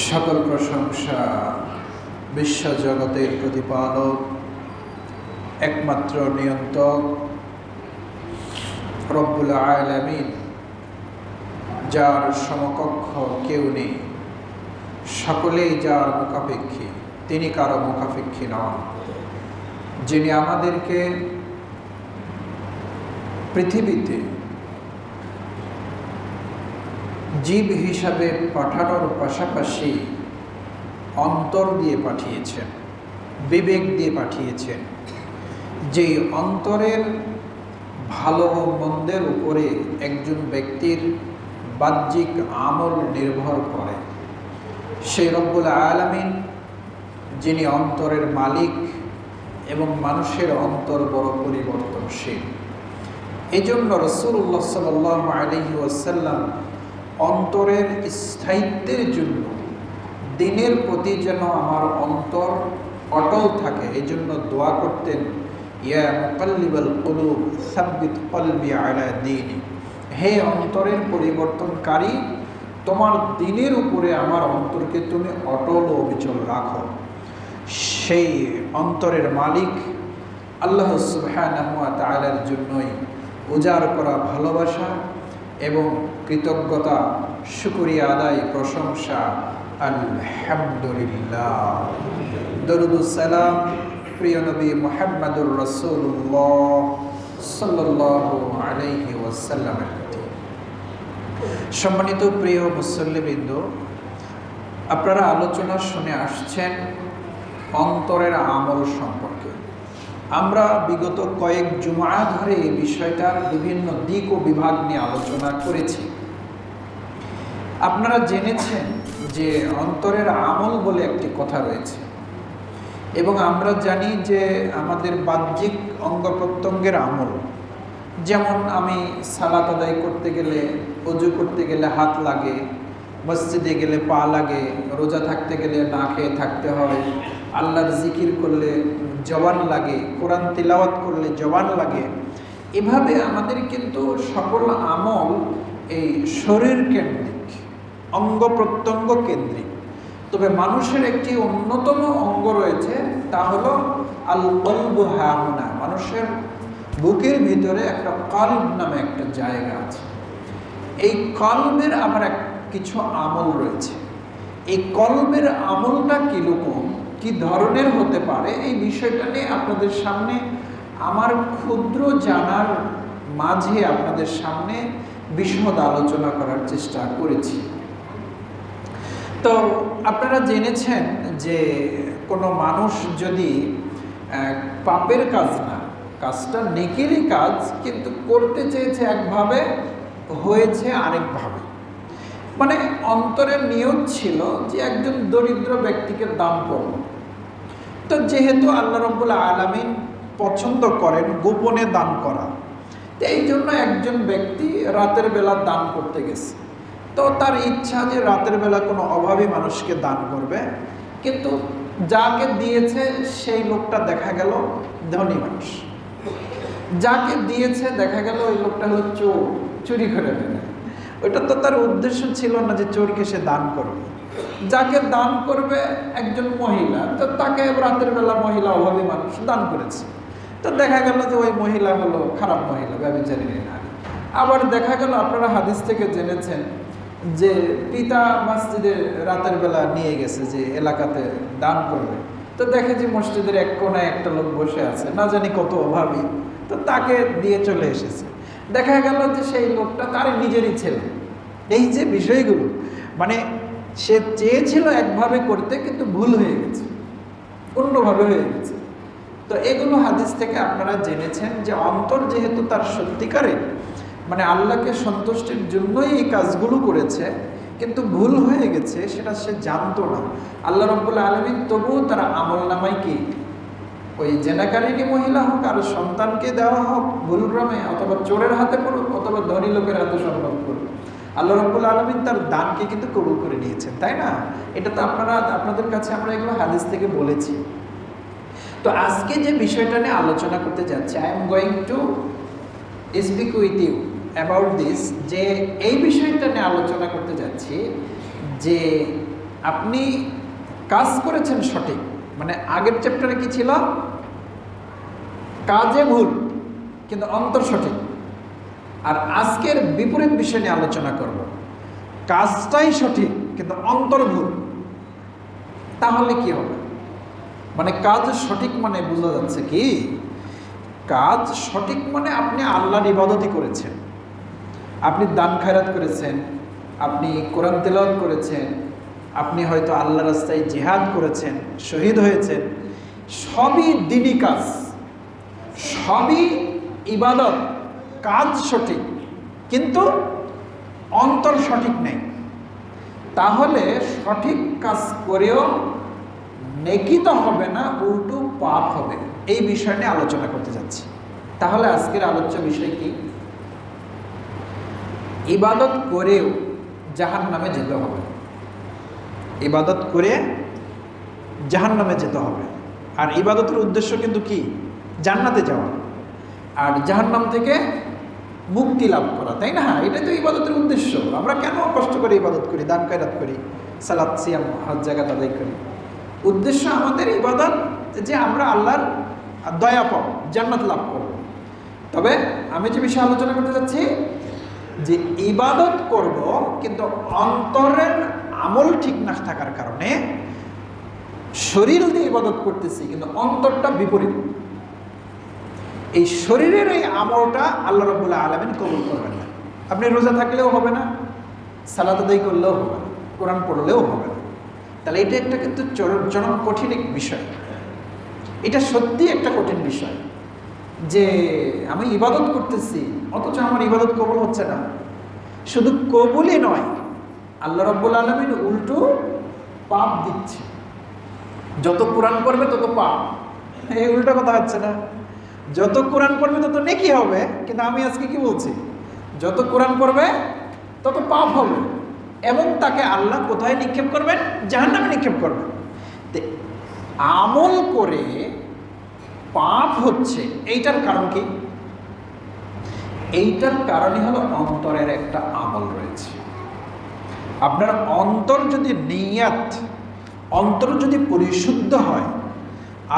সকল প্রশংসা বিশ্বজগতের প্রতিপালক, একমাত্র নিয়ন্ত্রক রব্বুল আলামিন, যার সমকক্ষ কেউ নেই, সকলেই যার মুখাপেক্ষী, তিনি কারো মুখাপেক্ষী নন। যিনি আমাদেরকে পৃথিবীতে জীব হিসাবে পাঠানোর পাশাপাশি অন্তর দিয়ে পাঠিয়েছেন, বিবেক দিয়ে পাঠিয়েছেন। যেই অন্তরের ভালো ও মন্দের উপরে একজন ব্যক্তির বাহ্যিক আমল নির্ভর করে, সেই রব্বুল আলামিন যিনি অন্তরের মালিক এবং মানুষের অন্তর বড় পরিবর্তনশীল। এই জন্য রাসূলুল্লাহ সাল্লাল্লাহু আলাইহি ওয়াসাল্লাম অন্তরের স্থায়িত্বের জন্য, দিনের প্রতি যেন আমার অন্তর অটল থাকে, এই জন্য দোয়া করতেন, ইয়া মুকাল্লিবাল কুলুব সাব্বিত কলবি আলা দীনি। হে অন্তরের পরিবর্তনকারী, তোমার দিনের উপরে আমার অন্তরকে তুমি অটল ও অবিচল রাখো। সেই অন্তরের মালিক আল্লাহ সুবহানাহু ওয়া তাআলার জন্যই উজাড় করা ভালোবাসা এবং কৃতজ্ঞতা, শুকরিয়া আদায়, প্রশংসা আলহামদুলিল্লাহ। দরুদ ও সালাম প্রিয় নবী মুহাম্মদুর রাসূলুল্লাহ সাল্লাল্লাহু আলাইহি ওয়াসাল্লামের প্রতি। সম্মানিত প্রিয় মুসল্লিবৃন্দ, আপনারা আলোচনা শুনে আসছেন অন্তরের আমল সম্পর্কে। আমরা বিগত কয়েক জুমআ ধরে এই বিষয়টার বিভিন্ন দিক ও বিভাগ নিয়ে আলোচনা করেছি। আপনারা জেনেছেন যে অন্তরের আমল বলে একটি কথা রয়েছে, এবং আমরা জানি যে আমাদের বাহ্যিক অঙ্গ প্রত্যঙ্গের আমল, যেমন আমি সালাত আদায় করতে গেলে, ওযু করতে গেলে হাত লাগে, মসজিদে গেলে পা লাগে, রোজা থাকতে গেলে না খেয়ে থাকতে হয়, আল্লাহর জিকির করলে জবান লাগে, কোরআন তিলাওয়াত করলে জবান লাগে। এভাবে আমাদের কিন্তু সকল আমল এই শরীর কেন্দ্রিক, অঙ্গ প্রত্যঙ্গ কেন্দ্রিক। তবে মানুষের একটি অন্যতম অঙ্গ রয়েছে, তা হলো আল কলবু হাহুনা। মানুষের বুকের ভিতরে একটা কলব নামে একটা জায়গা আছে। এই কলবের আবার কিছু আমল রয়েছে। এই কলবের আমলটা কীরকম, কি ধরনের হতে পারে, এই বিষয়টা নিয়ে আপনাদের সামনে আমার ক্ষুদ্র জানার মাঝে আপনাদের সামনে বিশদ আলোচনা করার চেষ্টা করেছি। তো আপনারা জেনেছেন যে কোনো মানুষ যদি পাপের কাজ না, কাজটা নেকিরই কাজ, কিন্তু করতে চেয়েছে একভাবে, হয়েছে আরেকভাবে। মানে অন্তরের নিয়ত ছিল যে একজন দরিদ্র ব্যক্তিকে দান করব। তো যেহেতু আল্লাহ রাব্বুল আলামিন পছন্দ করেন গোপনে দান করা, তো এই জন্য একজন ব্যক্তি রাতের বেলা দান করতে গেছে। তো তার ইচ্ছা যে রাতের বেলা কোনো অভাবী মানুষকে দান করবে, কিন্তু যাকে দিয়েছে সেই লোকটা দেখা গেল ধনী মানুষ। যাকে দিয়েছে দেখা গেল ওই লোকটা হলো চোর, চুরি করে নেবে। ওইটা তো তার উদ্দেশ্য ছিল না যে চোরকে সে দান করবে। যাকে দান করবে একজন মহিলা, তো তাকে রাতের বেলা মহিলা অভাবী মানুষ দান করেছে। তো দেখা গেল যে ওই মহিলা হলো খারাপ মহিলা, ব্যভিচারিণী নারী। আবার দেখা গেল, আপনারা হাদিস থেকে জেনেছেন যে পিতা মসজিদে রাতের বেলা নিয়ে গেছে যে এলাকাতে দান করবে। তো দেখে যে মসজিদের এক কোনায় একটা লোক বসে আছে, না জানি কত অভাবী, তো তাকে দিয়ে চলে এসেছে। দেখা গেল যে সেই লোকটা তার নিজেরই ছেলে। এই যে বিষয়গুলো, মানে সে চেয়েছিল একভাবে করতে, কিন্তু ভুল হয়ে গেছে, অন্যভাবে হয়ে গেছে। তো এগুলো হাদিস থেকে আপনারা জেনেছেন যে অন্তর যেহেতু তার সত্যিকারে মানে আল্লাহকে সন্তুষ্টির জন্যই এই কাজগুলো করেছে, কিন্তু ভুল হয়ে গেছে, সেটা সে জানতো না। আল্লাহ রাব্বুল আলামিন তবুও তার আমলনামায় কি ওই জেনাকারিনী মহিলা হোক আর সন্তানকে দেওয়া হোক ভুলক্রমে, অথবা চোরের হাতে পড়ুক, অথবা ধনী লোকের হাতে সম্ভব করুক, আল্লাহ রাব্বুল আলামিন তার দানকে কিন্তু কবুল করে নিয়েছেন, তাই না? এটা তো আপনাদের কাছে আমরা এগুলো হাদিস থেকে বলেছি। তো আজকে যে বিষয়টা নিয়ে আলোচনা করতে যাচ্ছি, I am going to speak with you about this, যে এই বিষয়টা নিয়ে আলোচনা করতে যাচ্ছি যে আপনি কাজ করেছেন সঠিক, মানে আগের চ্যাপ্টারে কি ছিল, কাজে ভুল কিন্তু অন্তর সঠিক। আর আজকের বিপরীত বিষয় নিয়ে আলোচনা করব, কাজটাই সঠিক কিন্তু অন্তর ভুল। তাহলে কি হবে? মানে কাজ সঠিক মানে বোঝা যাচ্ছে কি, কাজ সঠিক মানে আপনি আল্লাহর ইবাদতই করেছেন, আপনি দান খায়রাত করেছেন, আপনি কোরআন তেলাওয়াত করেছেন, আপনি হয়তো আল্লাহর রাস্তায় জিহাদ করেছেন, শহীদ হয়েছেন, সবই দ্বীনি কাজ, সবই ইবাদত, কাজ সঠিক কিন্তু অন্তর সঠিক নেই। তাহলে সঠিক কাজ করেও নেকি তো হবে না, উল্টো পাপ হবে। এই বিষয় নিয়ে আলোচনা করতে যাচ্ছি। তাহলে আজকের আলোচ্য বিষয় কি? ইবাদত করেও জাহান্নামে যেতে হবে, ইবাদত করে জাহান্নামে যেতে হবে। আর ইবাদতের উদ্দেশ্য কিন্তু কি? জান্নাতে যাওয়া আর জাহান্নাম থেকে মুক্তি লাভ করা, তাই না? এটাই তো ইবাদতের উদ্দেশ্য। আমরা কেন কষ্ট করে ইবাদত করি, দান খয়রাত করি, সালাত সিয়াম হজ জাকাত আদায় করি? উদ্দেশ্য আমাদের ইবাদত যে আমরা আল্লাহর দয়া পাব, জান্নাত লাভ করব। তবে আমি যে বিষয়ে আলোচনা করতে চাচ্ছি যে ইবাদত করব কিন্তু অন্তরের আমল ঠিক না থাকার কারণে শরীর দিয়ে ইবাদত করতেছি কিন্তু অন্তরটা বিপরীত। এই শরীরের এই আমলটা আল্লাহ রাব্বুল আলামিন কবুল করবেন না। আপনি রোজা থাকলেও হবে না, সালাত আদায় করলেও হবে না, কোরআন পড়লেও হবে না। তাহলে এটা একটা কিন্তু চরম কঠিন এক বিষয়। এটা সত্যি একটা কঠিন বিষয় যে আমি ইবাদত করতেছি অথচ আমার ইবাদত কবুল হচ্ছে না। শুধু কবুলই নয়, আল্লাহ রাব্বুল আলামিন উল্টো পাপ দিচ্ছে। যত কোরআন পড়বে তত পাপ। এই উল্টো কথা হচ্ছে না? যত কোরআন পড়বে তত নেকি হবে, কিন্তু আমি আজকে কি বলছি, যত কোরআন পড়বে তত পাপ হবে এবং তাকে আল্লাহ কোথায় নিক্ষেপ করবেন? জাহান্নামে নিক্ষেপ করবেন। আমল করে পাপ হচ্ছে, এইটার কারণ কি? এইটার কারণই হলো অন্তরের একটা আমল রয়েছে। আপনার অন্তর যদি নিয়াত, অন্তর যদি পরিশুদ্ধ হয়,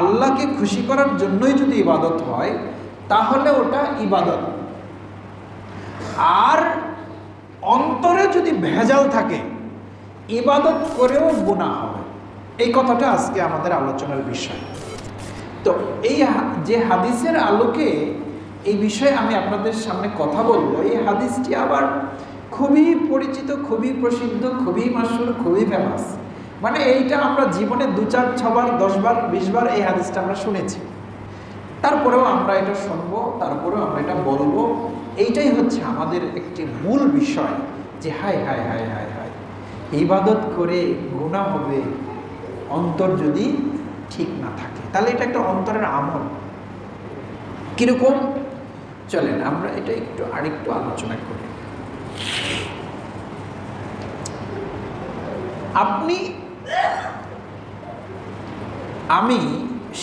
আল্লাহকে খুশি করার জন্যই যদি ইবাদত হয়, তাহলে ওটা ইবাদত। আর অন্তরে যদি ভেজাল থাকে, ইবাদত করেও গুনাহ হবে। এই কথাটা আজকে আমাদের আলোচনার বিষয়। তো এই যে হাদিসের আলোকে এই বিষয়ে আমি আপনাদের সামনে কথা বলবো, এই হাদিসটি আবার খুবই পরিচিত, খুবই প্রসিদ্ধ, খুবই মাশহুর, খুবই ফেমাস। মানে এইটা আমরা জীবনে 2, 4, 6 বার, 10 বার, 20 বার এই হাদিসটা আমরা শুনেছি। তারপরেও আমরা এটা শুনবো, তারপরেও আমরা এটা বলবো। এইটাই হচ্ছে আমাদের একটি মূল বিষয় যে হায় হায় হায় হায় হায়, ইবাদত করে গুনাহ হবে অন্তর যদি ঠিক না থাকে। তাহলে এটা একটা অন্তরের আমল। কিরকম? চলেন আমরা এটা আরেকটু আলোচনা করি। আমি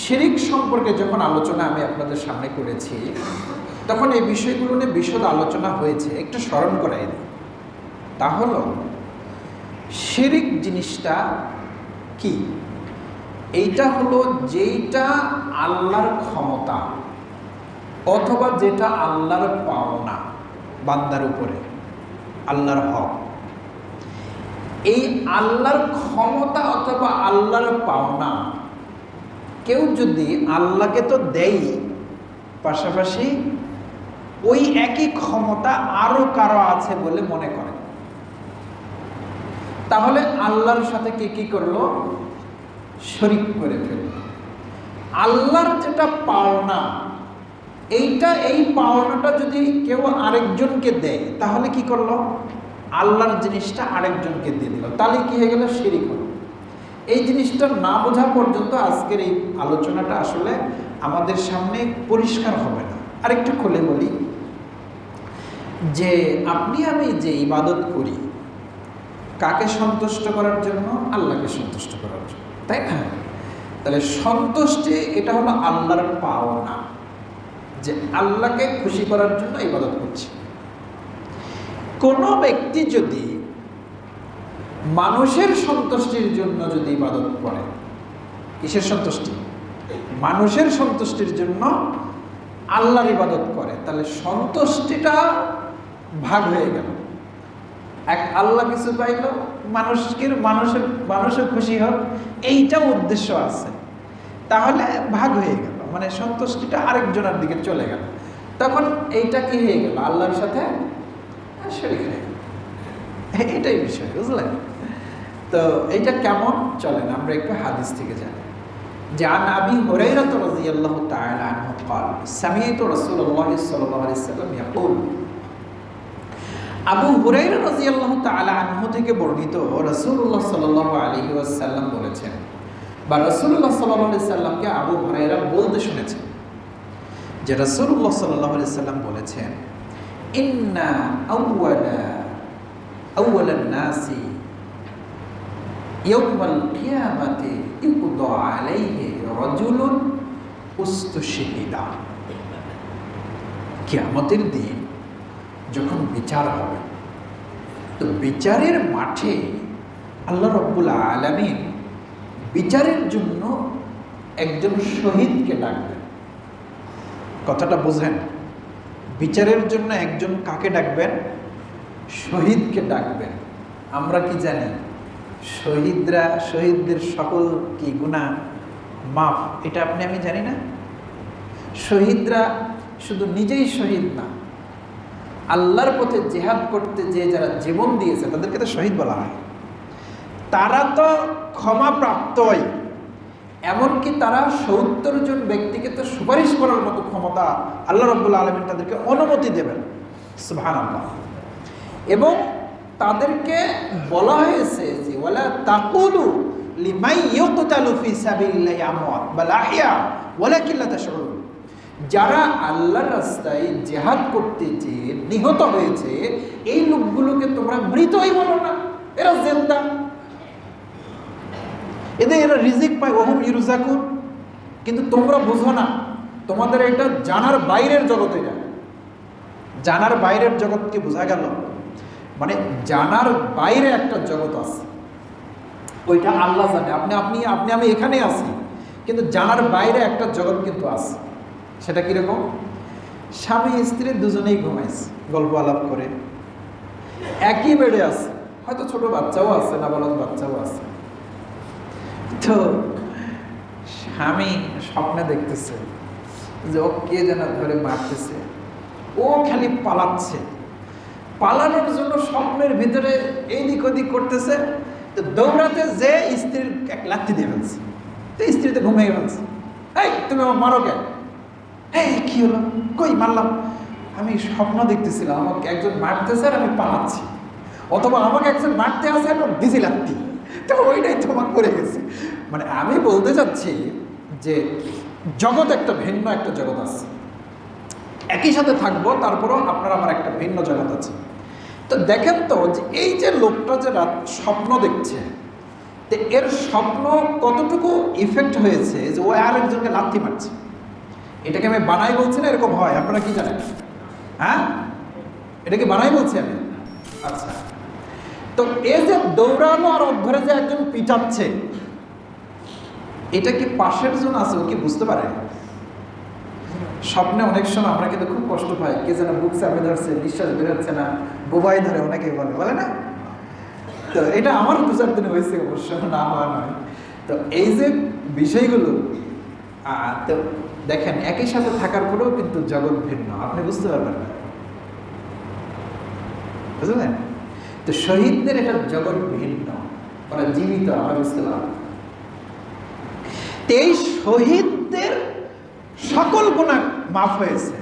শিরিক সম্পর্কে যখন আলোচনা আমি আপনাদের সামনে করেছি, তখন এই বিষয়গুলো নিয়ে বিশদ আলোচনা হয়েছে। একটু স্মরণ করাই দিই। তা হলো শিরিক জিনিসটা কি? এইটা হলো যেইটা আল্লাহর ক্ষমতা অথবা যেটা আল্লাহর পাওনা বান্দার উপরে, আল্লাহর হক। এই আল্লাহর ক্ষমতা অথবা আল্লাহর পাওনা কেউ যদি আল্লাহকে তো দেয়, পাশাপাশি ওই একই ক্ষমতা আরো কারো আছে বলে মনে করে, তাহলে আল্লাহর সাথে কে কি করলো? শরীক করে ফেলল। আল্লাহর যেটা পাওনা, এই পাওনাটা যদি কেউ আরেকজনকে দেয়, তাহলে কি করলো? আল্লাহর জিনিসটা আরেকজনকে দিয়ে দিল। তাহলে কি হয়ে গেল? শিরিক হলো। এই জিনিসটা না বোঝা পর্যন্ত আজকের এই আলোচনাটা আসলে আমাদের সামনে পরিষ্কার হবে না। আরেকটু খুলে বলি যে আপনি আমি যে ইবাদত করি, কাকে সন্তুষ্ট করার জন্য? আল্লাহকে সন্তুষ্ট করার জন্য, তাই না? তাহলে সন্তুষ্টি এটা হলো আল্লাহর পাওনা, যে আল্লাহকে খুশি করার জন্য ইবাদত করছে। কোনো ব্যক্তি যদি মানুষের সন্তুষ্টির জন্য যদি ইবাদত করে, কিসের সন্তুষ্টি? মানুষের সন্তুষ্টির জন্য আল্লাহর ইবাদত করে, তাহলে সন্তুষ্টিটা ভাগ হয়ে গেল। এক আল্লাহ কিছু পাইল, মানুষের খুশি হোক, এইটা উদ্দেশ্য আছে, তাহলে ভাগ হয়ে গেল, মানে সন্তুষ্টিটা আরেকজনের দিকে চলে গেল। তখন এইটা কি হয়ে গেল? আল্লাহর সাথে শরীক হয়ে গেল। এটাই বিষয়, বুঝলেন? তো এইটা কেমন? চলেন আমরা একটু হাদিস থেকে জানি। عن أبي هريرة رضي الله تعالى عنه قال سمعت رسول الله صلى الله عليه وسلم يقول আবু হুরায়রা রাদিয়াল্লাহু তাআলা আনহু থেকে বর্ণিত রাসূলুল্লাহ সাল্লাল্লাহু আলাইহি ওয়াসাল্লাম বলেছেন, বা রাসূলুল্লাহ সাল্লাল্লাহু আলাইহি সাল্লামকে আবু হুরায়রা বলতে শুনেছেন যে রাসূলুল্লাহ সাল্লাল্লাহু আলাইহি সাল্লাম বলেছেন, ইন্না আউওয়ালান নাসি ইয়াউমাল কিয়ামাতি ইউকদা আলাইহি রাজুলুন উস্তুশহিদা। কিয়ামতের দিন যখন বিচার হবে, তো বিচারের মাঠে আল্লাহ রাব্বুল আলামিন বিচারের জন্য একজন শহীদকে ডাকবেন। কথাটা বোঝেন? বিচারের জন্য একজন কাকে ডাকবেন? শহীদকে ডাকবেন। আমরা কি জানি? শহীদদের সকল কি গুনাহ মাফ, এটা আপনি আমি জানি না? শহীদরা শুধু নিজেই শহীদ না, আল্লাহর পথে জিহাদ করতে যে যারা জীবন দিয়েছে তাদেরকে তো শহীদ বলা হয়। তারা তো ক্ষমাপ্রাপ্তই, এমনকি তারা ৭০ জন ব্যক্তিকে তো সুপারিশ করার মতো ক্ষমতা আল্লাহ রাব্বুল আলামিন তাদেরকে অনুমতি দেবেন। সুবহানাল্লাহ। এবং তাদেরকে বলা হয়েছে যে ওয়ালা তাকুলু লিমাই ইউকতালু ফি সাবিলিল্লাহি আমওয়াত বাল আহইয়া ওয়ালাকিন লা তাশউরুন। যারা আল্লাহর রাস্তায় জিহাদ করতে যেয়ে নিহত হয়েছে, এই লোকগুলোকে তোমরা মৃতই বলো না, এরা জিন্দা, এরা রিজিক পায়, ওহুম ইরজাকুন। কিন্তু তোমরা বুঝো না, তোমাদের এটা জানার বাইরের জগৎ। এটা জানার বাইরের জগৎকে বোঝা গেল, মানে জানার বাইরে একটা জগৎ আছে, ওইটা আল্লাহ জানে। আমি এখানে আছি, কিন্তু জানার বাইরে একটা জগৎ কিন্তু আছে। সেটা কিরকম? স্বামী স্ত্রী দুজনেই ঘুমাইছে, গল্প আলাপ করে, একই বেডে আছে, হয়তো ছোট বাচ্চাও আছে, নাবালক বাচ্চাও আছে। তো স্বামী স্বপ্নে দেখতেছে যে ও কে যেন ধরে মারতেছে, ও খালি পালাচ্ছে, পালানোর জন্য স্বপ্নের ভিতরে এইদিক ওদিক করতেছে। তো দৌড়াতে যে স্ত্রীর এক লাথি দিয়ে ফেলছে, তো স্ত্রীতে ঘুমিয়ে ফেলছে। এই তুমি আমার মারো কেন? এই কি হলো? কই মারলাম? আমি স্বপ্ন দেখতেছিলাম আমাকে একজন মারতেছে আর আমি পালাচ্ছি, অথবা আমাকে একজন মারতে আসে আর দিছি লাথি, তো ওইটাই তোমার করে গেছে। মানে আমি বলতে চাচ্ছি যে জগৎ একটা ভিন্ন একটা জগৎ আছে, একই সাথে থাকবো, তারপরেও আপনার আমার একটা ভিন্ন জগৎ আছে। তো দেখেন তো যে এই যে লোকটা যে রাত স্বপ্ন দেখছে, তো এর স্বপ্ন কতটুকু ইফেক্ট হয়েছে যে ও আরেকজনকে লাথি মারছে। এটাকে আমি বানাই বলছি না, এরকম হয়, আপনারা কি জানেন? হ্যাঁ, এটাকে বানাই বলছি আমি। আচ্ছা, তো এ যে দৌড়ানো আর ধরে যে একজন পিটাচ্ছে, এটা কি পাশের জন আছে ও কি বুঝতে পারে? স্বপ্নে অনেক সময় আমরা কিন্তু খুব কষ্ট পাই, কে যেন বুক চাপে ধরছে, নিঃশ্বাস বেরোচ্ছে না, বোবাই ধরে অনেকে বলে না? তো এটা আমার ২-৪ দিনে হয়েছে, অবশ্য না হওয়া নয়। তো এই যে বিষয়গুলো, তো দেখেন একই সাথে থাকার পরেও কিন্তু জগৎ ভিন্ন, আপনি বুঝতে পারবেন না, বুঝলেন? তো শহীদদের এটা জগৎ ভিন্ন, ওরা জীবিত, আমরা বুঝতে পারলাম। এই শহীদদের সকল গুনাহ মাফ হয়েছে,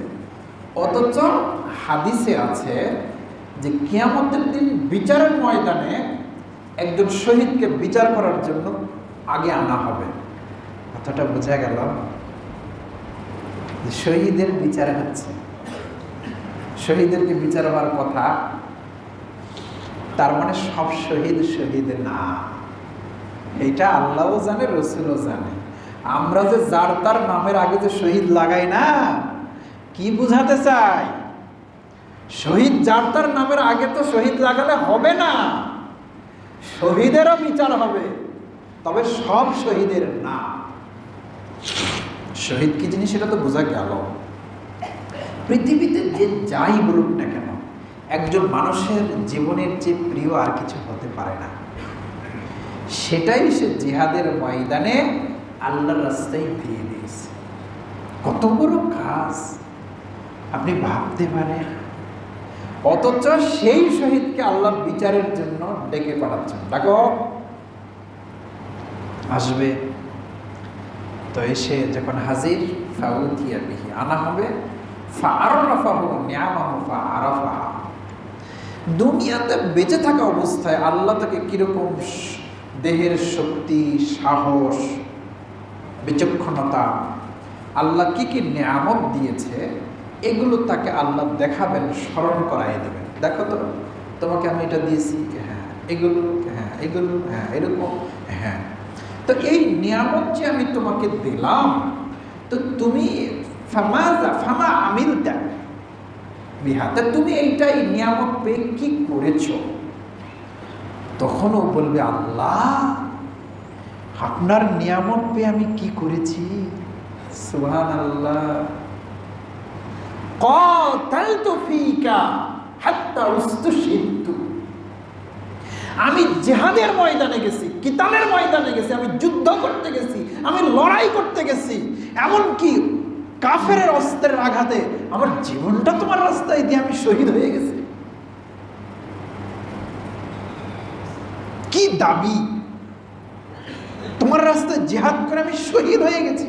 অথচ হাদিসে আছে যে কিয়ামতের দিন বিচারের ময়দানে একজন শহীদকে বিচার করার জন্য আগে আনা হবে। কথাটা বোঝা গেল? শহীদের বিচার হচ্ছে, শহীদদেরকে বিচার হওয়ার কথা, তার মানে সব শহীদ না। এটা আল্লাহও জানে, রসুলও জানে। আমরা যে যার তার নামের আগে যে শহীদ লাগাই না, কি বুঝাতে চাই? শহীদ যার তার নামের আগে তো শহীদ লাগালে হবে না। শহীদেরও বিচার হবে, তবে সব শহীদের না। শহীদ কি জিনিস সেটা তো বোঝা গেল। পৃথিবীতে যে যাই বলুক না কেন, একজন মানুষের জীবনের যে প্রিয় আর কিছু হতে পারে না, সেটাই সে জিহাদের ময়দানে আল্লাহর রাস্তায় দিয়ে দিয়েছে। কত বড় কাজ আপনি ভাবতে পারেন। অথচ সেই শহীদকে আল্লাহ বিচারের জন্য ডেকে পাঠাচ্ছেন, ডাকো, আসবে। তো এসে যখন হাজির, ফাউতিয়া বিহি, আনা হবে, ফাআরাফাহু নিআমাহু ফাআরাফাহা। দুনিয়াতে বেঁচে থাকা অবস্থায় আল্লাহ তাকে কিরকম দেহের শক্তি, সাহস, বিচক্ষণতা, আল্লাহ কি কি নিয়ামত দিয়েছে, এগুলো তাকে আল্লাহ দেখাবেন, স্মরণ করাই দেবেন। দেখো তো, তোমাকে আমি এটা দিয়েছি, হ্যাঁ এগুলো, হ্যাঁ এগুলো, হ্যাঁ এরকম, হ্যাঁ। তো এই নিয়ামত যে আমি তোমাকে দিলাম, তো তুমি ফামা আমিলতা বিহা, তা তুমি এইটাই নিয়ামত পেয়ে কি করেছো? তখনও বলবে, আল্লাহ আপনার নিয়ামত পেয়ে আমি কি করেছি। সুবহানাল্লাহ। ক্বাতালতু ফীকা হাত্তা উস্তুশহিদতু, আমি জিহাদের ময়দানে গেছি, কিতালের ময়দানে গেছি, আমি যুদ্ধ করতে গেছি, আমি লড়াই করতে গেছি, এমনকি কাফেরের অস্ত্রের আঘাতে আমার জীবনটা তোমার রাস্তায় দিয়ে আমি শহীদ হয়ে গেছি। কি দাবি! তোমার রাস্তায় জিহাদ করে আমি শহীদ হয়ে গেছি।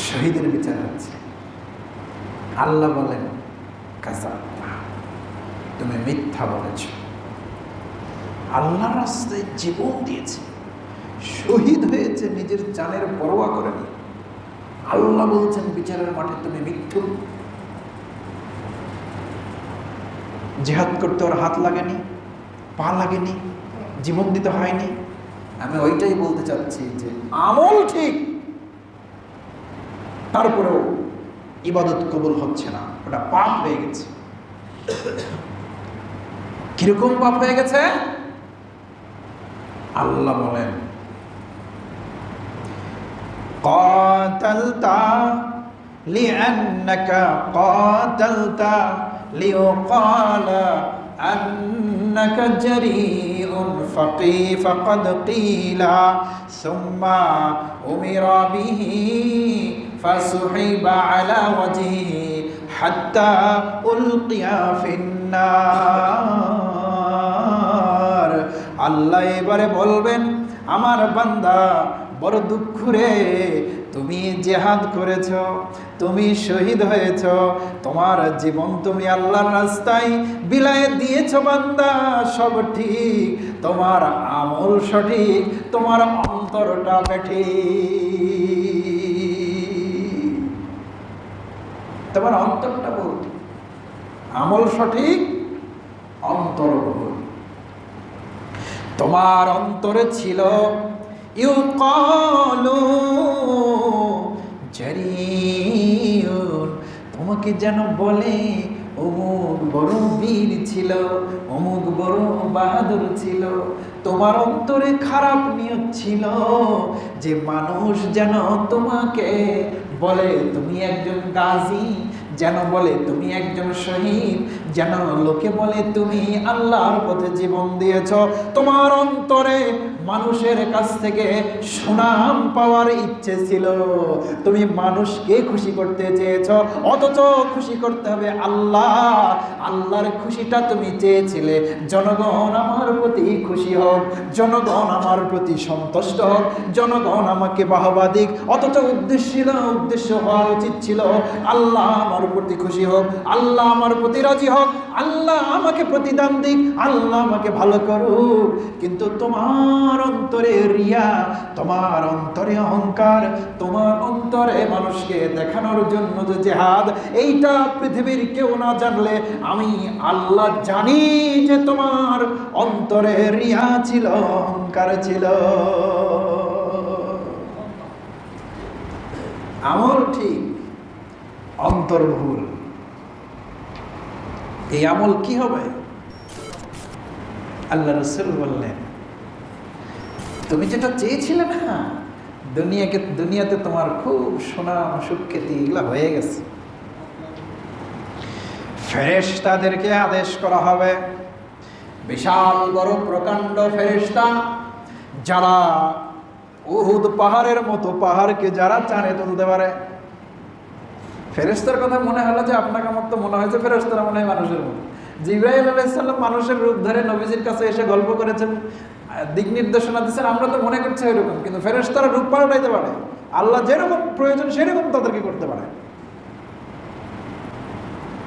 শহীদের বিচার হচ্ছে। আল্লাহ বলেন, কাযাবতা, তুমি মিথ্যা বলেছ। আল্লাহর রাস্তায় জীবন দিয়েছে, শহীদ হয়েছে, নিজের জানের পরোয়া করেনি। আল্লাহ বলছেন বিচারের মাঠে তুমি মিথ্যু। জিহাদ করতে ওর হাত লাগেনি, পা লাগেনি, জীবন দিতে হয়নি। আমি ওইটাই বলতে চাচ্ছি যে আমল ঠিক, তারপরেও ইবাদত কবুল হচ্ছে না, ওটা পাপ হয়ে গেছে। কিরকম পাপ হয়ে গেছে? আল্লাহ বলেন, ক্বাতালতা লিআন্নাকা ক্বাতালতা লিয়ুকালা আন্নাকা জারিউন ফাকাদ কিলা সুম্মা উমিরা বিহি ফাসুহিবা আলা ওয়াজহিহি হাত্তা উলকিয়া ফিন্নার। আল্লাহ এবারে বলবেন, আমার বান্দা বড় দুঃখ রে, তুমি জিহাদ করেছ, তুমি শহীদ হয়েছ, তোমার জীবন তুমি আল্লাহর রাস্তায় বিলায় দিয়েছ বান্দা, সব ঠিক, তোমার আমল সঠিক, তোমার অন্তরটা বেঠিক, তোমার অন্তরটা ভুল। আমল সঠিক, অন্তর ভুল। তোমার অন্তরে ছিল ইউকালু জারিউন, তোমাকে যেন বলে অমুক বড় বীর ছিল, অমুক বড় বাহাদুর ছিল। তোমার অন্তরে খারাপ নিয়ত ছিল যে মানুষ যেন তোমাকে বলে তুমি একজন গাজী, যেন বলে তুমি একজন শহীদ, যেন লোকে বলে তুমি আল্লাহর পথে জীবন দিয়েছ। তোমার অন্তরে মানুষের কাছ থেকে সুনাম পাওয়ার ইচ্ছে ছিল, তুমি মানুষকে খুশি করতে চেয়েছ, অথচ খুশি করতে হবে আল্লাহ। আল্লাহর খুশিটা তুমি চেয়েছিলে, জনগণ আমার প্রতি খুশি হোক, জনগণ আমার প্রতি সন্তুষ্ট হোক, জনগণ আমাকে বাহবা দিক, অথচ উদ্দেশ্য হওয়া উচিত ছিল আল্লাহ আমার প্রতি খুশি হোক, আল্লাহ আমার প্রতি রাজি হোক, আল্লাহ আমাকে প্রতিদান দিক, আল্লাহ আমাকে ভালো করুক। কিন্তু তোমার অন্তরে রিয়া, তোমার অন্তরে অহংকার, তোমার অন্তরে মানুষকে দেখানোর জন্য যে জিহাদ, এইটা পৃথিবীর কেউ না জানলে আমি আল্লাহ জানি যে তোমার অন্তরে রিয়া ছিল, অহংকার ছিল। আমল ঠিক, অন্তর ভুল। এই আমল কি হবে? আল্লাহ রাসূল বললেন, তুমি যেটা চেয়েছিলে না, দুনিয়াতে তোমার খুব সুনাম সুখ্যাতি এগুলা হয়ে গেছে। ফেরেশতাদেরকে আদেশ করা হবে, বিশাল বড় প্রকাণ্ড ফেরেশতা যারা উহুদ পাহাড়ের মতো পাহাড়কে যারা টানে তুলতে পারে। ফেরেশতার কথা মনে হলো যে আপনাকে আমার তো মনে হয়েছে ফেরেশতারা মনে হয় মানুষের মতো। জিবরাইল আলাইহিস সালাম মানুষের রূপ ধরে নবীজির কাছে এসে গল্প করেছেন, দিক নির্দেশনা দিচ্ছেন, আমরা তো মনে করছি এরকম, কিন্তু ফেরেশতারা রূপ পাল্টাইতে পারে। আল্লাহ যেরকম প্রয়োজন সেরকম তাদেরকে করতে পারে।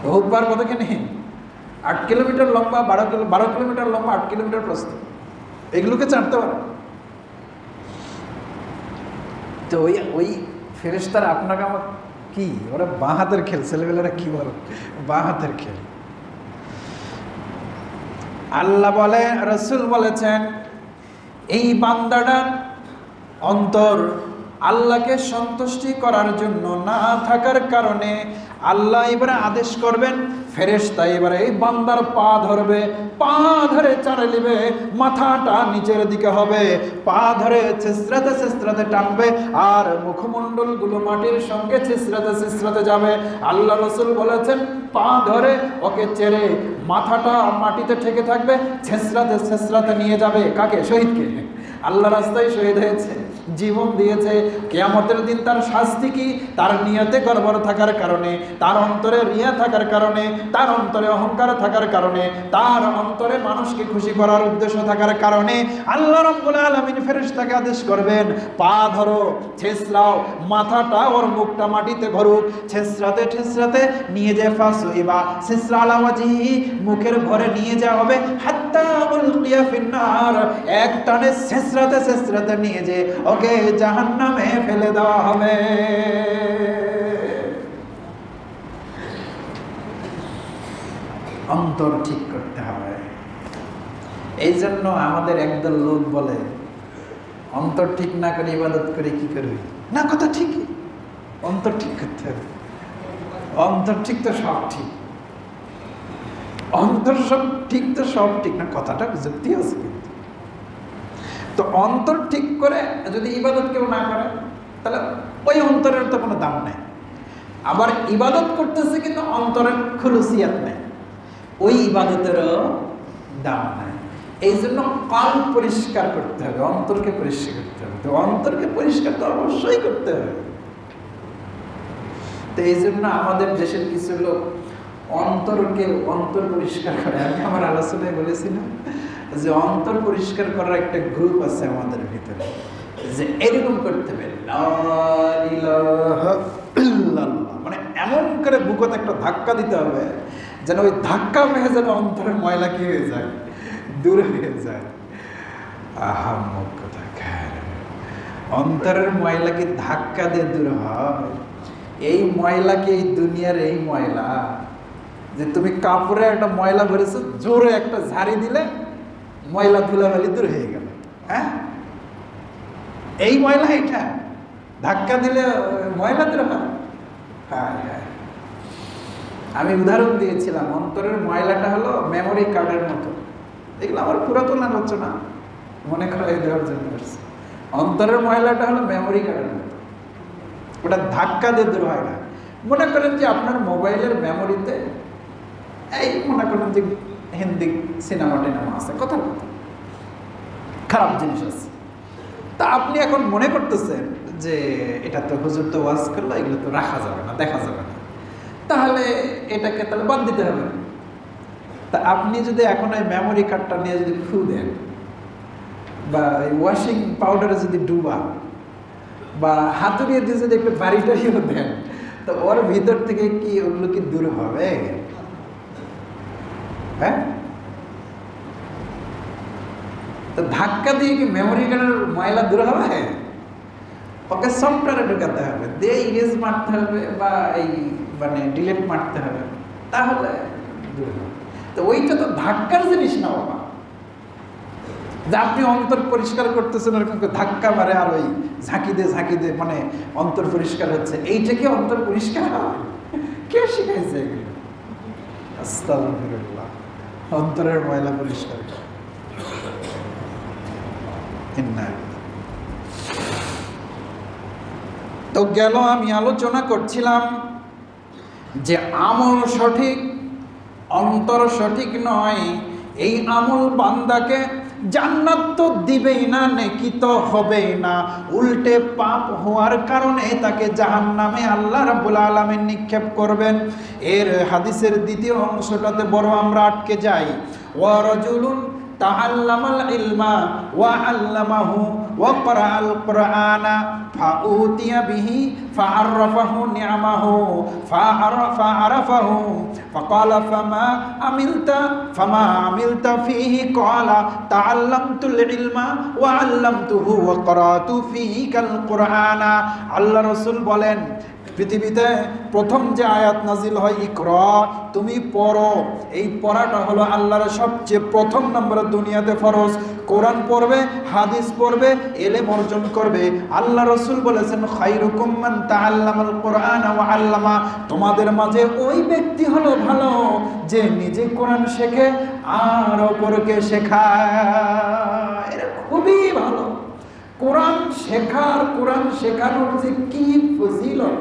উহুদ পাহাড় কতখানি? 8 কিলোমিটার লম্বা, 12 কিলোমিটার লম্বা, 8 কিলোমিটার প্রস্থ, এগুলোকে চাটতে পারে। তো ওই ফেরেশতারা আপনাকে আমার কি, ওরা বাঁ হাতের খেল, ছেলেবেলারা কি বলে বাঁ হাতের খেল। আল্লাহ বলে, রাসূল বলেছেন, এই বান্দাটার অন্তর আল্লাহকে সন্তুষ্টি করার জন্য না থাকার কারণে আল্লাহ এবারে আদেশ করবেন, ফেরেশতা এবারে এই বান্দার পা ধরবে, পা ধরে চাড়ে নেবে, মাথাটা নিচের দিকে হবে, পা ধরে ছেঁচড়াতে ছেঁচড়াতে টানবে, আর মুখমণ্ডলগুলো মাটির সঙ্গে ছেঁচড়াতে ছেঁচড়াতে যাবে। আল্লাহ রাসূল বলেছেন, পা ধরে ওকে চেড়ে মাথাটা মাটিতে ঠেকে থাকবে, ছেঁচড়াতে ছেঁচড়াতে নিয়ে যাবে। কাকে? শহীদকে। আল্লাহ রাস্তায় শহীদ হয়েছে, জীবন দিয়েছে, কিয়ামতের দিন তার শাস্তি কি? তার নিয়তে গড়বড় থাকার কারণে, তার অন্তরে রিয়া থাকার কারণে, তার অন্তরে অহংকার থাকার কারণে, তার অন্তরে মানুষকে খুশি করার উদ্দেশ্য থাকার কারণে আল্লাহ রাব্বুল আলামিন ফেরেশতাকে আদেশ করবেন, পা ধরো, ছেঁচড়াও, মাথাটা ওর মুখটা মাটিতে ভরুক, ছেঁচড়াতে ছেঁচড়াতে নিয়ে যায়, ফাসুইবা ছেঁচড়া আলা ওয়াজহি, মুখের ঘরে নিয়ে যাওয়া হবে, হাত্তা উলকিয়া ফিন্নার, এক টানে ছেঁচড়াতে ছেঁচড়াতে নিয়ে যে ওকে জাহান্নামে ফেলে দেওয়া হবে। অন্তর ঠিক করতে হবে। এই জন্য আমাদের একদল লোক বলে, অন্তর ঠিক না করে ইবাদত করে কি করবি? না, কথা ঠিকই, অন্তর ঠিক করতে হবে। অন্তর ঠিক তো সব ঠিক, অন্তর সব ঠিক তো সব ঠিক না, কথাটা যুক্তি আছে। কিন্তু তো অন্তর ঠিক করে যদি ইবাদত কেউ না করে, তাহলে ওই অন্তরের তো কোনো দাম নেই। আবার ইবাদত করতেছে কিন্তু অন্তরের খুলুসিয়াত নেই, ওই ইবাদতেরও দাম নাই। এই জন্য কাল পরিষ্কার করতে হবে, অন্তরকে পরিষ্কার করতে হবে। তো অন্তরকে পরিষ্কার তো অবশ্যই করতে হবে। তো এই জন্য আমাদের দেশের কিছু লোক অন্তর পরিষ্কার করে। আমি আমার আলোচনায় বলেছিলাম যে অন্তর পরিষ্কার করার একটা গ্রুপ আছে আমাদের ভিতরে, যে এরকম করতে হবে, লা ইলাহা ইল্লাল্লাহ, মানে এমন করে বুকতে একটা ধাক্কা দিতে হবে যেন ওই ধাক্কা মেয়ে যেন অন্তরের ময়লা কি হয়ে যায়, দূর হয়ে যায়। আহাম্মক কথা, অন্তরের ময়লা কি ধাক্কা দিয়ে দূর হয়? এই ময়লা কি এই দুনিয়ার এই ময়লা যে তুমি কাপড়ে একটা ময়লা ভরেছো, জোরে একটা ঝাড়ি দিলে ময়লা ধুলাবালি দূর হয়ে গেল? হ্যাঁ, এই ময়লা এটা ধাক্কা দিলে ময়লা দূর হয়? হ্যাঁ হ্যাঁ, আমি উদাহরণ দিয়েছিলাম, অন্তরের ময়লাটা হলো মেমোরি কার্ডের মতো। এগুলো আমার পুরাতন আলোচনা মনে করাই দেওয়ার জন্য আসছে। অন্তরের ময়লাটা হলো মেমোরি কার্ডের মতো, ওটা ধাক্কা দিয়ে দূর হয় না। মনে করেন যে আপনার মোবাইলের মেমোরিতে এই মনে করেন যে হিন্দি সিনেমা টিনেমা আছে, কথা খারাপ জিনিস আছে, তা আপনি এখন মনে করতেছেন যে এটা তো হুজুর তো ওয়াজ করলো, এগুলো তো রাখা যাবে না, দেখা যাবে না, তাহলে এটাকে তাহলে বাদ দিতে হবে। তা আপনি যদি এখন ওই মেমোরি কার্ডটা নিয়ে যদি ফু দেন, বা ওই ওয়াশিং পাউডারে যদি ডুবা, বা হাতুড়িয়ে দিয়ে যদি একটু বাড়িটারিও দেন, তো ওর ভিতর থেকে কি ওগুলো কি দূর হবে? হ্যাঁ, তো ধাক্কা দিয়ে কি মেমোরি কার্ডের ময়লা দূর হবে? ওকে সফটওয়্যারে ঢুকাতে হবে, দিয়ে ইরেজ মারতে হবে, বা এই মানে ডিলিট মারতে হবে, তাহলে দূর হবে। তো ওইটা তো ধাক্কার জিনিস না বাবা, যে আপনি অন্তর পরিষ্কার করতেছেন ওরকম ধাক্কা মারে আর ওই ঝাঁকি দিয়ে মানে অন্তর পরিষ্কার হচ্ছে, এইটা কি অন্তর পরিষ্কার হয়? কে শিখাইছে এগুলো? আস্তাগফিরুল্লাহ, অন্তরের ময়লা পরিষ্কার করে। তো গেল আমি আলোচনা করছিলাম যে আমল সঠিক, অন্তর সঠিক নয়, এই আমল বান্দাকে জান্নাত তো দিবেই না, নেকি তো হবেই না, উল্টে পাপ হওয়ার কারণে তাকে জাহান্নামে আল্লাহ রাব্বুল আলামিন নিক্ষেপ করবেন। এর হাদিসের দ্বিতীয় অংশটাতে বড় আমরা আটকে যাই। ওয়া রাজুলুন তাআল্লামাল ইলমা ওয়া আল্লামাহু ওয়া ক্বরাআল কুরআনা ফাউতিয়া বিহি ফাআররাফাহু নি'মাহু ফাআরফাহু ফাকালা ফামা আমিলতা ফীহি ক্বালা তাআল্লামতুল ইলমা ওয়া আল্লামতুহু ওয়া ক্বরাতু ফীকাল কুরআনা। আল্লাহ রাসূল বলেন, পৃথিবীতে প্রথম যে আয়াত নাজিল হয় ইকরা, তুমি পড়ো, এই পড়াটা হলো আল্লাহর সবচেয়ে প্রথম নম্বরে দুনিয়াতে ফরজ। কোরআন পড়বে, হাদিস পড়বে, ইলম অর্জন করবে। আল্লাহ রাসূল বলেছেন খায়রুকুম মান তাআল্লামাল কুরআনা ওয়া আল্লামা, তোমাদের মাঝে ওই ব্যক্তি হলো ভালো যে নিজে কোরআন শেখে আর অপরকে শেখায়। এটা খুবই ভালো। কোরআন শেখার, কোরআন শেখানোর যে কি ফজিলত,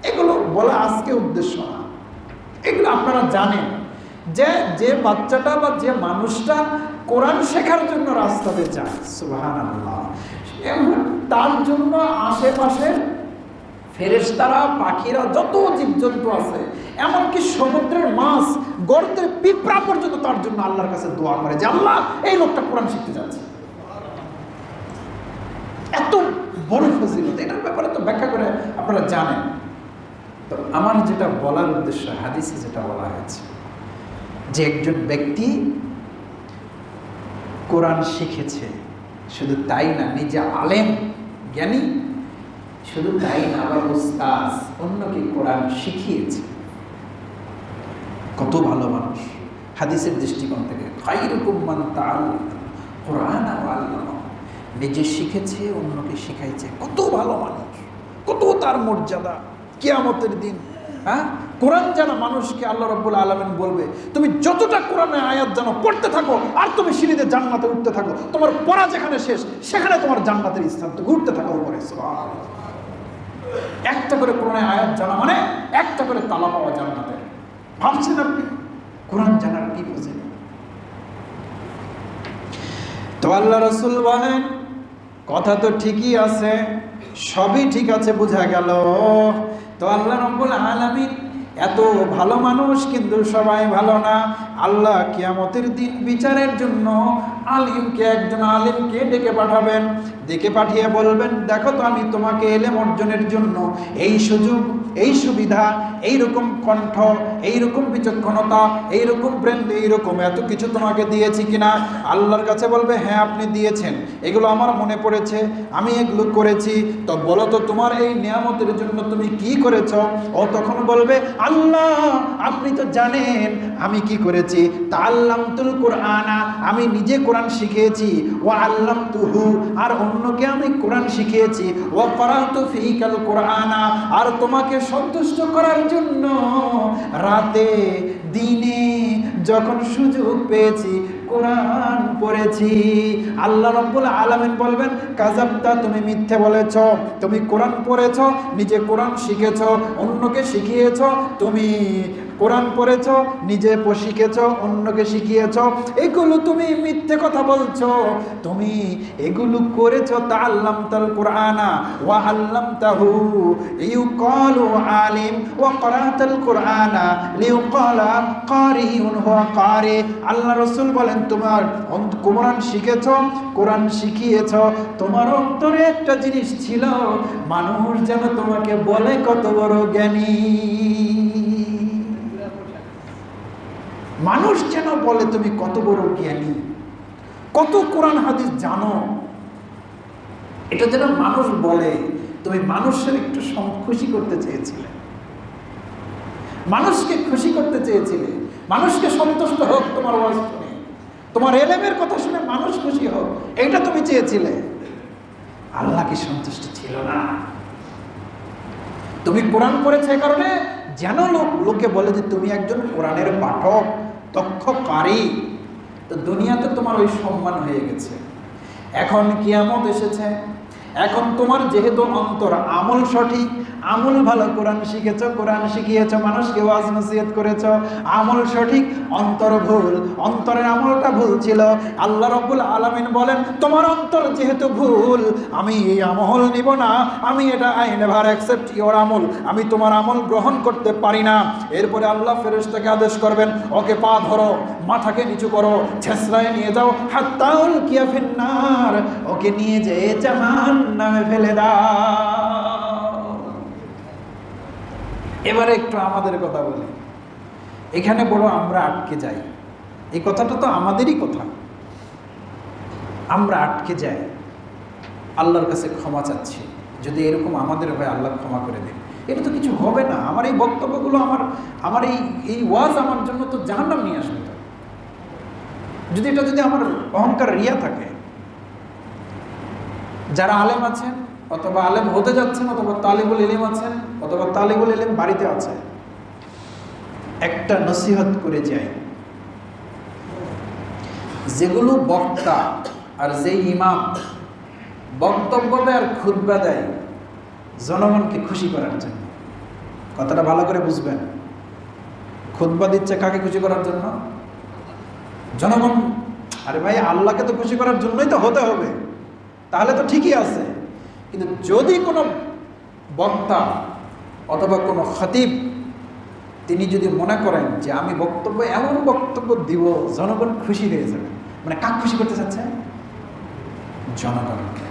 এগুলো বলা আজকে উদ্দেশ্য না। এগুলো আপনারা জানেন যে যে বাচ্চাটা বা যে মানুষটা কোরআন শেখার জন্য রাস্তাতে যায়, সুবহানাল্লাহ, তার জন্য আশেপাশের ফেরেশতারা, পাখিরা, যত জীবজন্তু আছে, এমনকি সমুদ্রের মাছ, গর্তের পিঁপড়া পর্যন্ত তার জন্য আল্লাহর কাছে দোয়া করে যে আল্লাহ এই লোকটা কোরআন শিখতে যাচ্ছে। এত বড় ফজিলত, এটার ব্যাপারে তো ব্যাখ্যা করে আপনারা জানেন। তো আমার যেটা বলার উদ্দেশ্য, হাদিসে যেটা বলা হয়েছে যে একজন ব্যক্তি কোরআন শিখেছে, শুধু তাই না, নিজে আলেম জ্ঞানী, শুধু তাই না, আবার উস্তাদ, অন্যকে কোরআন শিখিয়েছে। কত ভালো মানুষ হাদিসের দৃষ্টিকোণ থেকে। খায়রুকুম মান তাআল্লামাল কুরআনা ওয়া আল্লামাহু, নিজে শিখেছে, অন্যকে শিখাইছে। কত ভালো মানুষ, কত তার মর্যাদা কিয়ামতের দিন। হ্যাঁ, কোরআন জানা মানুষকে আল্লাহ রাব্বুল আলামিন বলবে তুমি যতটা কোরআনের আয়াত জানো পড়তে থাকো, আর তুমি সিঁড়িতে জান্নাতে উঠতে থাকো, তোমার পড়া যেখানে শেষ সেখানে তোমার জান্নাতের স্থান, তো ঘুরতে থাকো উপরে। একটা করে কোরআনের আয়াত জানা মানে একটা করে তালা পাওয়া জান্নাতের। ভাবছেন আপনি কোরআন জানার কি ফজিলত? তো আল্লাহ রাসূল বলেন, কথা তো ঠিকই আছে, সবই ঠিক আছে, বোঝা গেল। তো আল্লাহ রাব্বুল আলামিন এত ভালো মানুষ, কিন্তু সবাই ভালো না। আল্লাহ কিয়ামতের দিন বিচারের জন্য একজন আলিমকে ডেকে পাঠাবেন। ডেকে পাঠিয়ে বলবেন, দেখো তো আমি তোমাকে ইলম অর্জনের জন্য এই সুযোগ, এই সুবিধা, এইরকম কণ্ঠ, এইরকম বিচক্ষণতা, এইরকম ব্রেন, এইরকম এত কিছু তোমাকে দিয়েছি কিনা? আল্লাহর কাছে বলবে, হ্যাঁ আপনি দিয়েছেন, এগুলো আমার মনে পড়েছে, আমি এগুলো করেছি। তো বলো তো তোমার এই নিয়ামতের জন্য তুমি কি করেছ? ও তখন বলবে, আল্লাহ আপনি তো জানেন আমি কি করেছি। তাআল্লামতুল কুরআনা, আমি নিজে কোরআন শিখিয়েছি। ওয়া আল্লামতুহু, আর অন্যকে আমি কোরআন শিখিয়েছি। ওয়া ক্বরাতু ফীকাল কুরআনা, আর তোমাকে সন্তুষ্ট করার জন্য রাতে দিনে যখন সুযোগ পেয়েছি কোরআন পড়েছি। আল্লাহ রাব্বুল আলামিন বলবেন, কাযাবতা, তুমি মিথ্যে বলেছ, তুমি কোরআন পড়েছ, নিজে কোরআন শিখেছ, অন্যকে শিখিয়েছ, তুমি কোরআন পড়েছ, নিজে শিখেছ, অন্যকে শিখিয়েছ, এগুলো তুমি মিথ্যে কথা বলছো, তুমি এগুলো করেছো। তাআল্লামতাল কুরআনা ওয়া আল্লামতাহু ইউকালু আলিম ওয়া ক্বরাতাল কুরআনা লিউকালা কারিউন হুয়া কারি। আল্লাহ রাসূল বলেন, তোমার কোরআন শিখেছ, কোরআন শিখিয়েছ, তোমার অন্তরে একটা জিনিস ছিল, মানুষ যেন তোমাকে বলে কত বড় জ্ঞানী, মানুষ যেন বলে তুমি কত বড় জ্ঞানী, কত কোরআন হাদিস জানো, এটা যেন মানুষ বলে। তুমি মানুষের একটু খুশি করতে চেয়েছিলে, মানুষকে খুশি করতে চেয়েছিলে, মানুষকে সন্তুষ্ট হোক তোমার ওয়াজ শুনে, তোমার ইলমের কথা শুনে মানুষ খুশি হোক, এইটা তুমি চেয়েছিলে। আল্লাহ কি সন্তুষ্ট ছিল না? তুমি কোরআন পড়েছো এই কারণে যেন লোকে বলে যে তুমি একজন কোরআনের পাঠক, দক্ষ কারি। তো দুনিয়াতে তোমার ওই সম্মান হয়ে গেছে। এখন কিয়ামত এসেছে, এখন তোমার যেহেতু অন্তর আমল সঠিক, আমল ভালো, কোরআন শিখেছ, কোরআন শিখিয়েছ, মানুষকে ওয়াজ নসিহত করেছ, আমল সঠিক, অন্তর ভুল, অন্তরের আমলটা ভুল ছিল। আল্লাহ রাব্বুল আলামিন বলেন তোমার অন্তর যেহেতু ভুল, আমি এই আমল নিব না, আমি এটা আই নেভার অ্যাকসেপ্ট ইওর আমল, আমি তোমার আমল গ্রহণ করতে পারি না। এরপরে আল্লাহ ফেরেশতাকে আদেশ করবেন, ওকে পা ধরো, মাথাকে নিচু করো, ছেঁচড়ায় নিয়ে যাও, হাত্তাউল কিয়া ফিন্নার, ওকে নিয়ে যেয়ে জাহান্নামে ফেলে দাও। এবারে একটু আমাদের কথা বলি। এখানে বড় আমরা আটকে যাই, এই কথাটা তো আমাদেরই কথা। আমরা আটকে যাই, আল্লাহর কাছে ক্ষমা চাচ্ছি, যদি এরকম আমাদের হয় আল্লাহ ক্ষমা করে দিন। এটা তো কিছু হবে না, আমার এই বক্তব্যগুলো, আমার এই ওয়াজ আমার জন্য তো জাহান্নাম নিয়ে আসবে। তো যদি এটা যদি আমার অহংকার রিয়া থাকে, যারা আলেম আছেন অথবা আলেম হতে যাচ্ছেন, অথবা তালিবুল ইলম আছেন, অথবা তালিবুল ইলম বাড়িতে আছে, একটা নসিহত করে যাই, যেগুলো বক্তা আর যে ইমাম বক্তব্য দেয় আর খুতবা দেয় জনগণকে খুশি করার জন্য, কথাটা ভালো করে বুঝবেন। খুতবা দিচ্ছে কাকে খুশি করার জন্য? জনগণ। আরে ভাই, আল্লাহকে তো খুশি করার জন্যই তো হতে হবে, তাহলে তো ঠিকই আছে। কিন্তু যদি কোনো বক্তা অথবা কোনো খতিব তিনি যদি মনে করেন যে আমি বক্তব্য এমন বক্তব্য দিব জনগণ খুশি হয়ে যাবে, মানে কাক খুশি করতে চাচ্ছেন? জনগণকে।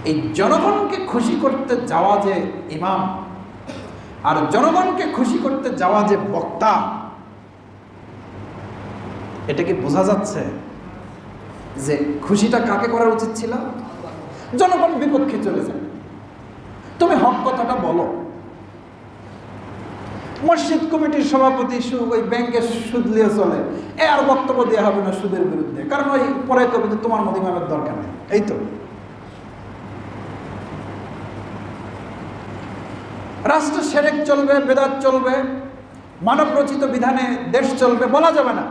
এই জনগণকে খুশি করতে যাওয়া যে ইমাম আর জনগণকে খুশি করতে যাওয়া যে বক্তা, এটা কি বোঝা যাচ্ছে যে খুশিটা কাকে করা উচিত ছিল? জনগণ বিপক্ষে চলে যায়, তুমি হক কথাটা বলো। মসজিদ কমিটির সভাপতি ওই ব্যাংকে সুদ নিয়ে চলে, আর বক্তব্য দেওয়া হবে না সুদের বিরুদ্ধে, কারণ ওই পরে করবে যে তোমার মতো ইমামের দরকার নেই। এই তো রাষ্ট্র সেরেক চলবে, বেদাত চলবে, মানব রচিত বিধানে দেশ চলবে, বলা যাবে না।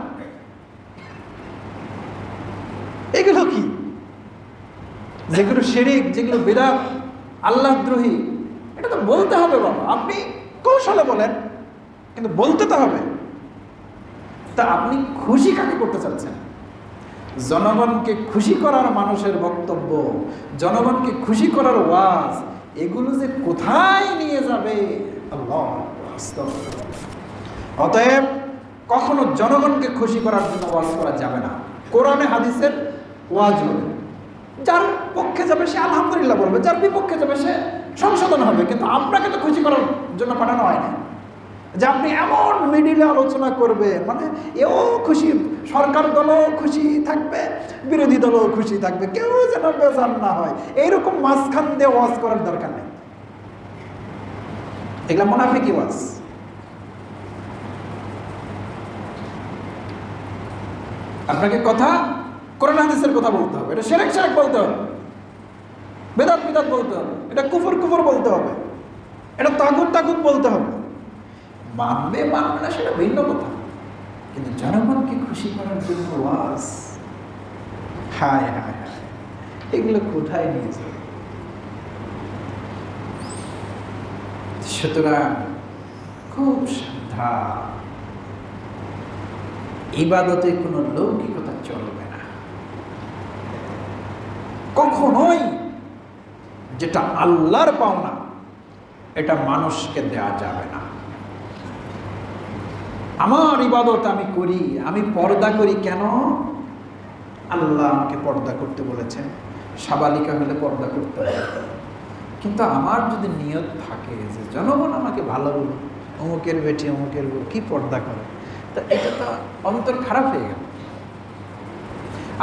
এগুলো কি? যেগুলো শিরিক, যেগুলো বিদআত, আল্লাহদ্রোহী, এটা তো বলতে হবে বাবা। আপনি কৌশলে বলেন, কিন্তু বলতে তো হবে। তা আপনি খুশি কাকে করতে চাচ্ছেন? জনগণকে খুশি করার মানুষের বক্তব্য, জনগণকে খুশি করার ওয়াজ, এগুলো যে কোথায় নিয়ে যাবে আল্লাহ। অতএব কখনো জনগণকে খুশি করার জন্য ওয়াজ করা যাবে না। কোরআনে হাদিসের ওয়াজ হবে, যার পক্ষে যাবে সে আলহামদুলিল্লাহ বলবে, যার বিপক্ষে যাবে সে সংশোধন হবে। কিন্তু আপনাকে তো খুশি করার জন্য পাঠানো হয় না যে আপনি এমন মিডিলে আলোচনা করবে, মানে এও খুশি, সরকার দলও খুশি থাকবে, বিরোধী দলও খুশি থাকবে, কেউ যেন বেজার না হয়, এইরকম মাঝখান দিয়ে ওয়াজ করার দরকার নেই। এগুলা মুনাফিকি ওয়াজ। আপনাকে কথা কোরআন হাদিসের কথা বলতে হবে, এটা শিরক শিরক বলতে হবে, বেদাত বিদাত বলতে হবে, এটা কুফর কুফর বলতে হবে, এটা তাগুত তাগুত বলতে হবে। মানবে মানবে না সেটা ভিন্ন কথা, কিন্তু জনগণকে খুশি করার জন্য ওয়াজ, হায় হায় হায়, এগুলো কোথায় নিয়ে যাবে? সুতরাং খুব সাবধান, ইবাদতে কোনো লৌকিকতা চলবে না কখনোই। যেটা আল্লাহর পাওনা এটা মানুষকে দেয়া যাবে না। আমার ইবাদত আমি করি, আমি পর্দা করি কেন? আল্লাহ আমাকে পর্দা করতে বলেছেন, সাবালিকা হলে পর্দা করতে হবে। কিন্তু আমার যদি নিয়ত থাকে যে জনগণ আমাকে ভালো বলুন, অমুকের বেটি অমুকের বউ কি পর্দা করে, তা এটা তো অন্তর খারাপ হয়ে গেল।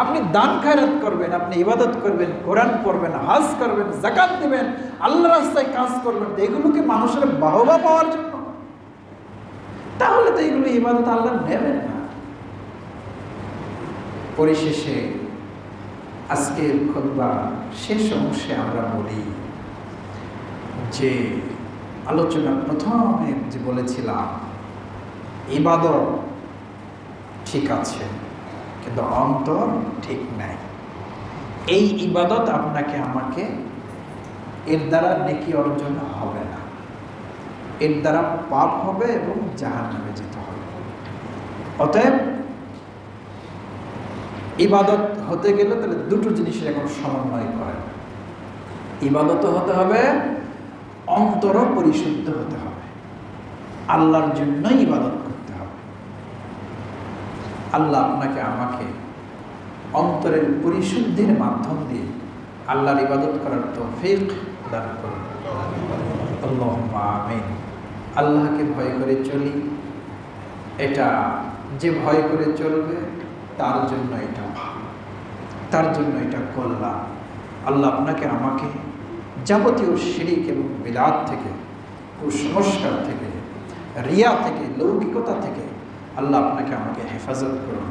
আপনি দান খায়রাত করবেন, আপনি ইবাদত করবেন, কোরআন পড়বেন, হজ করবেন, যাকাত দিবেন, আল্লাহর রাস্তায় কাজ করবেন, এগুলোকে মানুষের বাহবা পাওয়ার জন্য, তাহলে তো এগুলো ইবাদত আল্লাহ নেবেন না। পরিশেষে আজকের খুতবা শেষ অংশে আমরা বলি যে আলোচনা প্রথমে যে বলেছিলাম ইবাদত ঠিক আছে কিন্তু অন্তর ঠিক নাই। এই ইবাদত আপনাকে আমাকে এর দ্বারা নেকি অর্জন হবে না, এর দ্বারা পাপ হবে এবং জাহান্নামে যেতে হবে। অতএব ইবাদত হতে গেলে তাহলে দুটো জিনিসের এখন সমন্বয় করেন। ইবাদত হতে হবে, অন্তর পরিশুদ্ধ হতে হবে, আল্লাহর জন্যই ইবাদত করতে হবে। আল্লাহ আপনাকে আমাকে অন্তরের পরিশুদ্ধির মাধ্যম দিয়ে আল্লাহর ইবাদত করার তৌফিক দান করুন। আল্লাহুম্মা আমিন। আল্লাহকে ভয় করে চলি, এটা যে ভয় করে চলবে তার জন্য এটা ভালো, তার জন্য এটা কল্যাণ। আল্লাহ আপনাকে আমাকে যাবতীয় শিরিক এবং বিদআত থেকে, কুসংস্কার থেকে, রিয়া থেকে, লৌকিকতা থেকে আল্লাহ আপনাকে আমাকে হেফাজত করুন।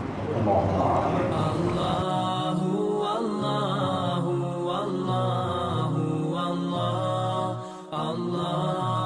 Allah